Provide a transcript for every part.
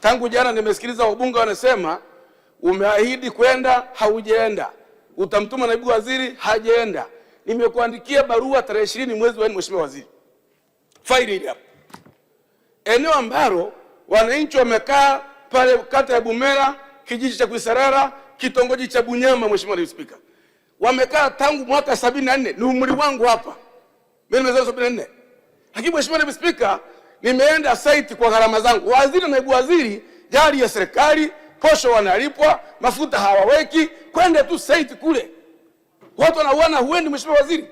Tangu jana nimesikiliza wabunge wanasema umeahidi kwenda, haujaenda. Utamtuma naibu waziri, hajaenda. Nimekuandikia barua tarehe 20 mwezi wa 4, Mheshimiwa Waziri. Faili hili hapa. Eneo ambalo wananchi wamekaa pale kata ya Bumera, kijiji cha Kuisarara, kitongoji cha Bunyama, Mheshimiwa Naibu Spika. Wamekaa tangu mwaka 74, ni umri wangu hapa. Mimi nimezaliwa 74. Lakini Mheshimiwa Naibu Spika, nimeenda site kwa gharama zangu. Waziri na naibu waziri, gari ya serikali, posho wanalipwa, mafuta hawaweki, kwenda tu site kule. Watu wanauana, huendi Mheshimiwa Waziri.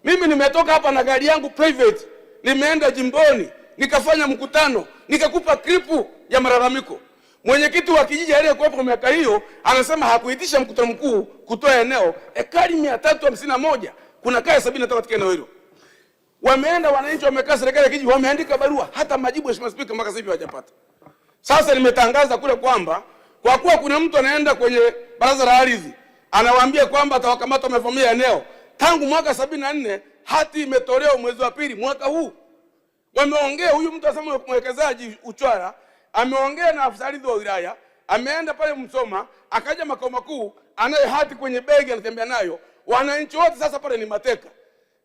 Mimi nimetoka hapa na gari yangu private, nimeenda jimboni, nikafanya mkutano, nikakupa klipu ya malalamiko. Mwenyekiti wa kijiji aliyekuwepo kwa miaka hiyo anasema hakuitisha mkutano mkuu kutoa eneo ekari 351, kuna kaya 73 katika eneo hilo. Wameenda wananchi, wamekaa, serikali ya kijiji wameandika barua, hata majibu Mheshimiwa Spika mpaka sasa hivi hawajapata. Sasa nimetangaza kule kwamba kwa kuwa kuna mtu anaenda kwenye baraza la ardhi anawaambia kwamba atawakamata wamevamia eneo, tangu mwaka 74 hati imetolewa mwezi wa pili mwaka huu. Wameongea, huyu mtu asema mwekezaji Uchwara ameongea na afisa ardhi wa wilaya, ameenda pale Msoma, akaja makao makuu, anayo hati kwenye begi anatembea nayo. Wananchi wote sasa pale ni mateka.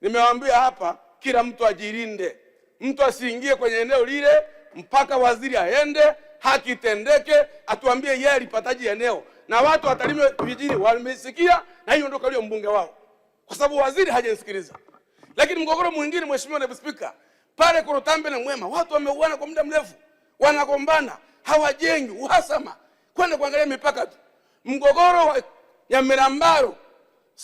Nimewaambia hapa kila mtu ajilinde. Mtu asiingie kwenye eneo lile mpaka waziri aende, haki itendeke, atuambie yeye alipataje eneo. Na watu watalime vijijini wamesikia, na hiyo ndio kauli ya mbunge wao. Kwa sababu waziri hajanisikiliza. Lakini mgogoro mwingine Mheshimiwa Naibu Spika, pale Korotambe na Mwema watu wameuana kwa muda mrefu. Wanagombana, hawajengi, uhasama, kwenda kuangalia mipaka tu. Mgogoro wa Nyamirambaro,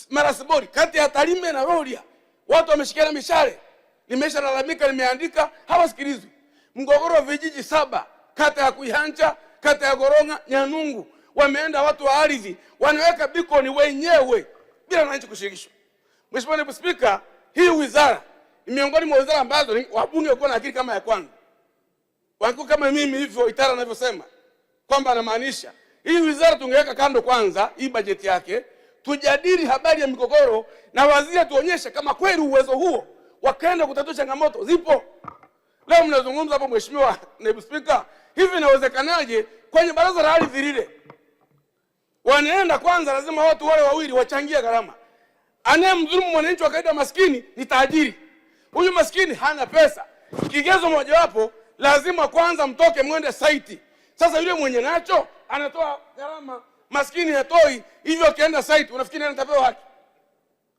Marasibori kati ya Tarime na Rorya, watu wameshikiana mishale. Nimeshalalamika, nimeandika, hawasikilizwi. Mgogoro wa vijiji 7 kata ya Kuihancha, kata ya Goronga, Nyanungu, wameenda watu wa ardhi wanaweka bikoni wenyewe bila wananchi kushirikishwa. Mheshimiwa Naibu Spika, hii wizara ni miongoni mwa wizara ambazo wabunge wako na akili kama ya kwangu. Wako kama mimi hivyo Itara anavyosema kwamba anamaanisha hii wizara tungeweka kando kwanza hii bajeti yake, tujadili habari ya migogoro na waziri tuonyeshe kama kweli uwezo huo wakaenda kutatua changamoto zipo. Leo mnazungumza hapo Mheshimiwa Naibu Spika, hivi inawezekanaje kwenye baraza la ardhi lile wanaenda kwanza lazima watu wale wawili wachangie gharama. Anayemdhulumu mwananchi wa kawaida maskini ni tajiri. Huyu maskini hana pesa. Kigezo mojawapo lazima kwanza mtoke mwende site. Sasa yule mwenye nacho anatoa gharama, maskini hatoi. Hivyo akienda site unafikiri nani atapewa haki?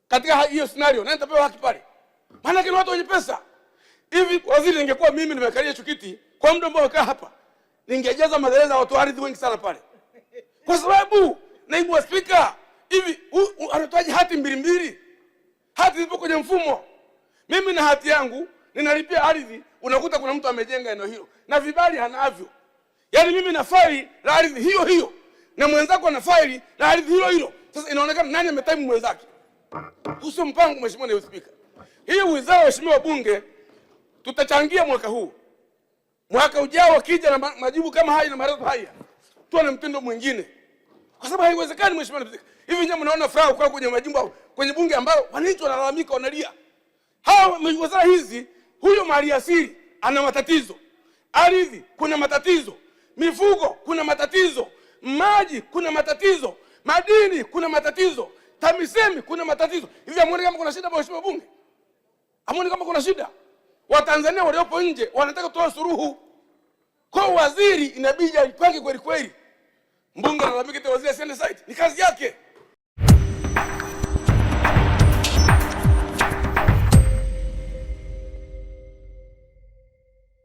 Katika hiyo scenario nani atapewa haki pale? Maana kile watu wenye pesa. Hivi waziri, ningekuwa mimi nimekalia chukiti kwa muda ambao kaa hapa, ningejaza magereza watu ardhi wengi sana pale. Kwa sababu naibu wa spika hivi anatoaje hati mbili? Hati zipo kwenye mfumo. Mimi na hati yangu ninalipia ardhi, unakuta kuna mtu amejenga eneo hilo na vibali hanavyo. Yaani mimi na faili la ardhi hiyo na mwenzako na faili la ardhi hilo. Sasa inaonekana nani ametaimu mwenzake? Usio mpango Mheshimiwa Naibu Spika. Hii wizara Mheshimiwa Bunge tutachangia mwaka huu. Mwaka ujao kija na majibu kama haya na maelezo haya, tuwe na mtindo mwingine. Kwa sababu haiwezekani Mheshimiwa Naibu Spika. Hivi nyinyi mnaona furaha kwa kwenye majimbo, kwenye bunge ambao wananchi wanalalamika, wanalia. Hao wizara hizi, huyo maliasili ana matatizo. Ardhi kuna matatizo. Mifugo kuna matatizo. Maji kuna matatizo. Madini kuna matatizo. TAMISEMI kuna matatizo. Hivi hamuoni kama kuna shida Mheshimiwa Bunge? Hamuoni kama kuna shida? Watanzania waliopo nje wanataka kutoa suluhu. Kwa waziri inabidi aipange kweli kweli. Mbunge analalamika